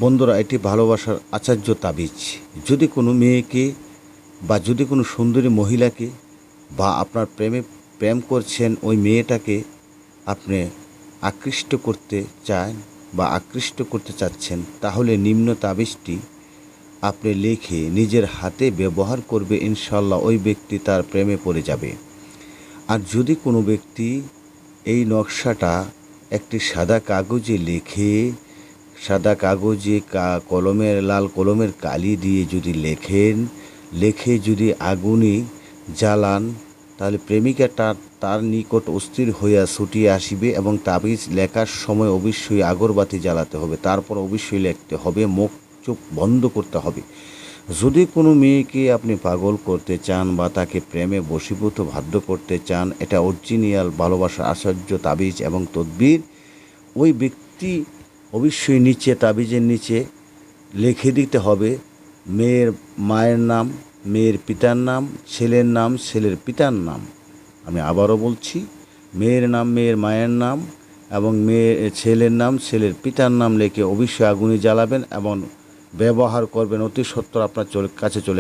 বন্ধুরা, এটি ভালোবাসার আচার্য তাবিজ। যদি কোনো মেয়েকে বা যদি কোনো সুন্দরী মহিলাকে বা আপনার প্রেম করছেন, ওই মেয়েটাকে আপনি আকৃষ্ট করতে চান বা আকৃষ্ট করতে চাচ্ছেন, তাহলে নিম্ন তাবিজটি আপনি লিখে নিজের হাতে ব্যবহার করবে, ইনশাল্লাহ ওই ব্যক্তি তার প্রেমে পড়ে যাবে। আর যদি কোনো ব্যক্তি এই নকশাটা একটি সাদা কাগজে লিখে, সাদা কাগজে লাল কলমের কালি দিয়ে যদি লিখে যদি আগুনে জ্বালান, তাহলে প্রেমিকাটা তার নিকট অস্থির হইয়া ছুটিয়া আসিবে। এবং তাবিজ লেখার সময় অবশ্যই আগরবাতি জ্বালাতে হবে, তারপর অবশ্যই লিখতে হবে, মুখ চোখ বন্ধ করতে হবে। যদি কোনো মেয়েকে আপনি পাগল করতে চান বা তাকে প্রেমে বশীভূত বাধ্য করতে চান, এটা অরিজিনাল ভালোবাসার আচার্য তাবিজ এবং তদবির। ওই ব্যক্তি অবশ্যই নিচে, তাবিজের নিচে লিখে দিতে হবে মেয়ের মায়ের নাম, মেয়ের পিতার নাম, ছেলের নাম, ছেলের পিতার নাম। আমি আবারও বলছি, মেয়ের নাম, মেয়ের মায়ের নাম এবং ছেলের নাম, ছেলের পিতার নাম লিখে অবশ্যই আগুনে জ্বালাবেন এবং ব্যবহার করবেন। অতি সত্বর আপনার কাছে চলে